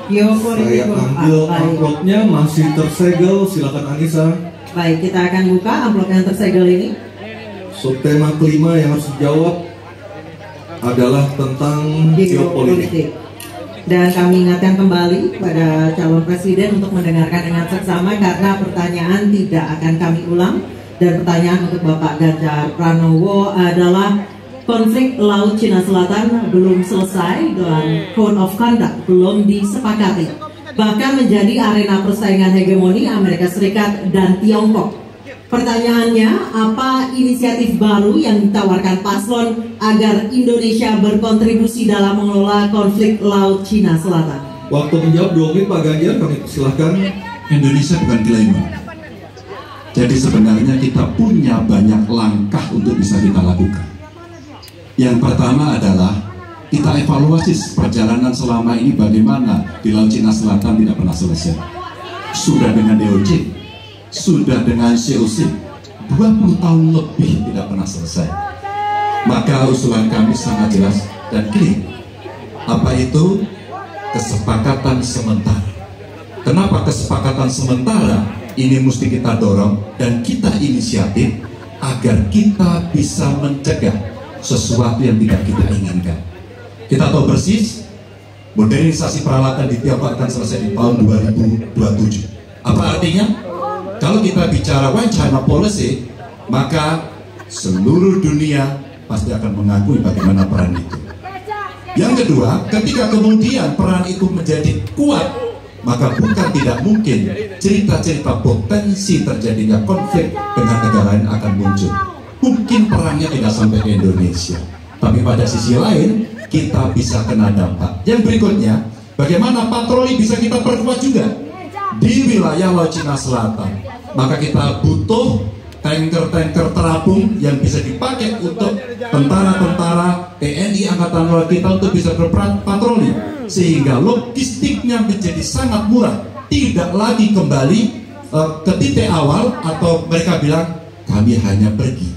Saya ambil amplopnya, masih tersegel, silakan Anissa. Baik, kita akan buka amplop yang tersegel ini. Subtema kelima yang harus dijawab adalah tentang geopolitik. Dan kami ingatkan kembali pada calon presiden untuk mendengarkan dengan seksama karena pertanyaan tidak akan kami ulang. Dan pertanyaan untuk Bapak Ganjar Pranowo adalah konflik Laut Cina Selatan belum selesai dan Code of Conduct belum disepakati. Bahkan menjadi arena persaingan hegemoni Amerika Serikat dan Tiongkok. Pertanyaannya, apa inisiatif baru yang ditawarkan paslon agar Indonesia berkontribusi dalam mengelola konflik Laut Cina Selatan? Waktu menjawab 2 menit Pak Ganjar, kami persilahkan. Indonesia bukan claimer. Jadi sebenarnya kita punya banyak langkah untuk bisa kita lakukan. Yang pertama adalah kita evaluasi perjalanan selama ini bagaimana di Laut Cina Selatan tidak pernah selesai. Sudah dengan DOC, sudah dengan COC, 20 tahun lebih tidak pernah selesai. Maka usulan kami sangat jelas dan clear. Apa itu? Kesepakatan sementara. Kenapa kesepakatan sementara? Ini mesti kita dorong dan kita inisiatif agar kita bisa mencegah sesuatu yang tidak kita inginkan. Kita tahu persis modernisasi peralatan di Tiongkok akan selesai di tahun 2027. Apa artinya? Kalau kita bicara One China Policy, maka seluruh dunia pasti akan mengakui bagaimana peran itu. Yang kedua, ketika kemudian peran itu menjadi kuat, maka bukan tidak mungkin cerita-cerita potensi terjadinya konflik dengan negara lain akan muncul. Mungkin perangnya tidak sampai ke Indonesia, tapi pada sisi lain kita bisa kena dampak. Yang berikutnya, bagaimana patroli bisa kita perkuat juga di wilayah Laut Cina Selatan. Maka kita butuh tanker-tanker terapung yang bisa dipakai untuk tentara-tentara TNI Angkatan Laut kita untuk bisa berperan patroli, sehingga logistiknya menjadi sangat murah, tidak lagi kembali ke titik awal atau mereka bilang kami hanya pergi,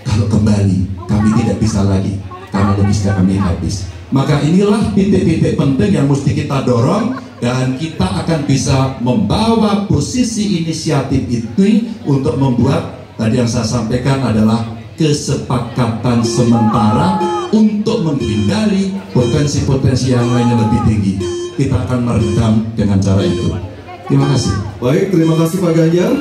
kalau kembali kami tidak bisa lagi karena logistik kami habis. Maka inilah titik-titik penting yang mesti kita dorong dan kita akan bisa membawa posisi inisiatif itu untuk membuat tadi yang saya sampaikan adalah kesepakatan sementara untuk menghindari potensi-potensi yang lainnya lebih tinggi. Kita akan meredam dengan cara itu. Terima kasih. Baik, terima kasih Pak Ganjar.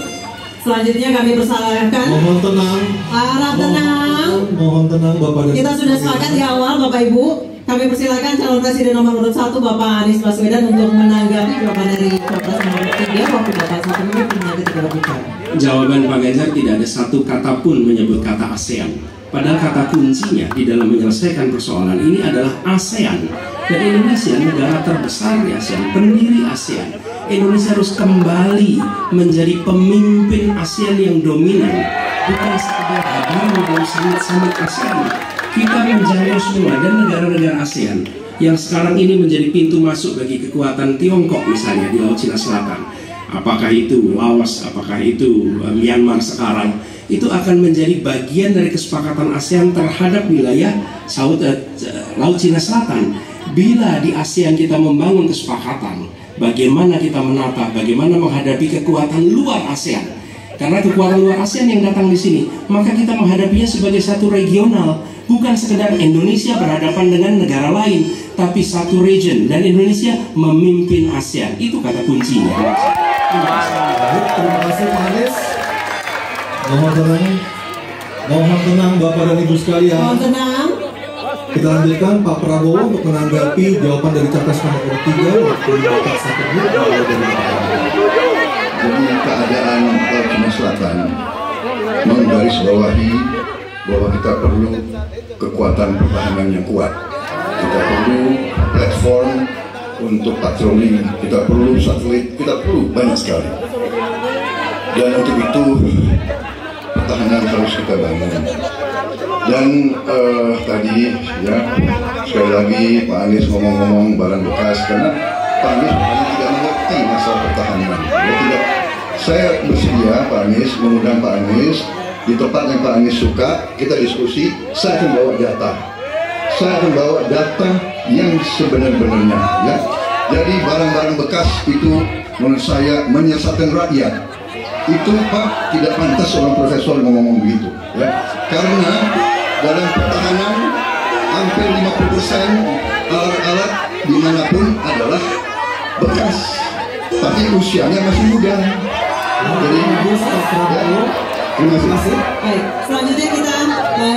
Selanjutnya kami persilahkan. Mohon tenang. Harap tenang. Mohon tenang Bapak dan Kita sudah sepakat di awal Bapak Ibu. Kami persilakan calon presiden nomor urut 1 Bapak Anies Baswedan untuk menanggapi jawaban dari capres nomor 3. Waktu Bapak 1 menit hingga ketika berbicara. Jawaban Pak Ganjar tidak ada satu kata pun menyebut kata ASEAN. Padahal kata kuncinya di dalam menyelesaikan persoalan ini adalah ASEAN. Dan Indonesia negara terbesar di ASEAN, pendiri ASEAN. Indonesia harus kembali menjadi pemimpin ASEAN yang dominan, bukan sekedar hadir dalam summit ASEAN. Kita menjangkau semua dan negara-negara ASEAN yang sekarang ini menjadi pintu masuk bagi kekuatan Tiongkok misalnya di Laut Cina Selatan. Apakah itu Laos, apakah itu Myanmar sekarang, itu akan menjadi bagian dari kesepakatan ASEAN terhadap wilayah Laut Cina Selatan. Bila di ASEAN kita membangun kesepakatan, bagaimana kita menata, bagaimana menghadapi kekuatan luar ASEAN. Karena kekuatan luar ASEAN yang datang di sini, maka kita menghadapinya sebagai satu regional, bukan sekedar Indonesia berhadapan dengan negara lain, tapi satu region, dan Indonesia memimpin ASEAN. Itu kata kuncinya. Terima kasih Pak Anies. Mohon tenang. Mohon tenang Bapak dan Ibu sekalian. Mohon tenang. Kita lanjutkan Pak Prabowo untuk menanggapi jawaban dari capres nomor 3. Waktu Bapak 1 menit. Jadi keadaan Laut Cina Selatan menggarisbawahi bahwa kita perlu kekuatan pertahanan yang kuat. Kita perlu platform untuk patroli, kita perlu satelit, kita perlu banyak sekali. Dan untuk itu pertahanan harus kita bangun. Dan tadi ya sekali lagi Pak Anies ngomong-ngomong barang bekas, karena Pak Anies tidak mengerti masalah pertahanan. Saya bersedia Pak Anies mengundang Pak Anies di tempat yang Pak Anies suka, kita diskusi. Saya akan bawa data. Saya akan bawa data yang sebenar-benarnya, ya. Jadi barang-barang bekas itu menurut saya menyesatkan rakyat. Itu Pak tidak pantas seorang profesor ngomong begitu, ya. Karena dalam pertahanan hampir 50% alat-alat dimanapun adalah bekas, tapi usianya masih muda. Jadi terima kasih. Baik, selanjutnya kita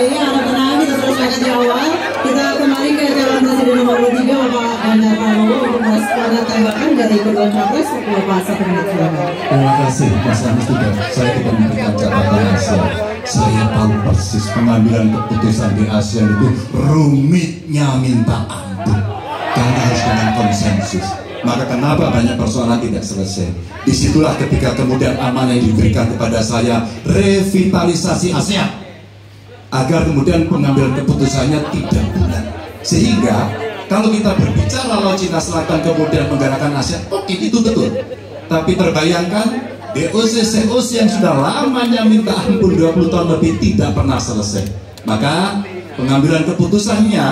ini ada tenang, kita teruskan di awal. Kita kembali ke calon presiden nomor 3 Bapak Ganjar Pranowo untuk merespon tanggapan dari kedua capres. Bapak 1 menit silakan. Terima kasih Mas Anies juga. Saya tidak memberikan catatan ASEAN. Saya tahu persis pengambilan keputusan di ASEAN itu rumitnya minta ampun. Karena harus dengan konsensus. Maka kenapa banyak persoalan tidak selesai? Disitulah ketika kemudian amanah yang diberikan kepada saya, revitalisasi ASEAN, agar kemudian pengambilan keputusannya tidak bulat. Sehingga kalau kita berbicara Laut Cina Selatan kemudian menggerakkan ASEAN, oke, itu betul. Tapi terbayangkan DOC-COC yang sudah lamanya minta ampun 20 tahun lebih tidak pernah selesai. Maka pengambilan keputusannya,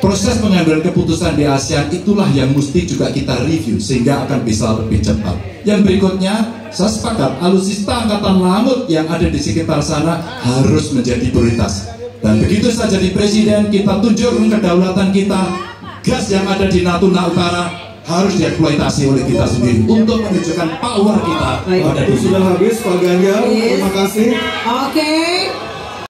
proses pengambilan keputusan di ASEAN itulah yang mesti juga kita review sehingga akan bisa lebih cepat. Yang berikutnya, saya sepakat alutsista angkatan laut yang ada di sekitar sana harus menjadi prioritas. Dan begitu saja di presiden kita tunjukkan kedaulatan kita, gas yang ada di Natuna Utara harus dieksploitasi oleh kita sendiri untuk menunjukkan power kita. Waktu sudah habis Pak Ganjar, terima kasih. Oke.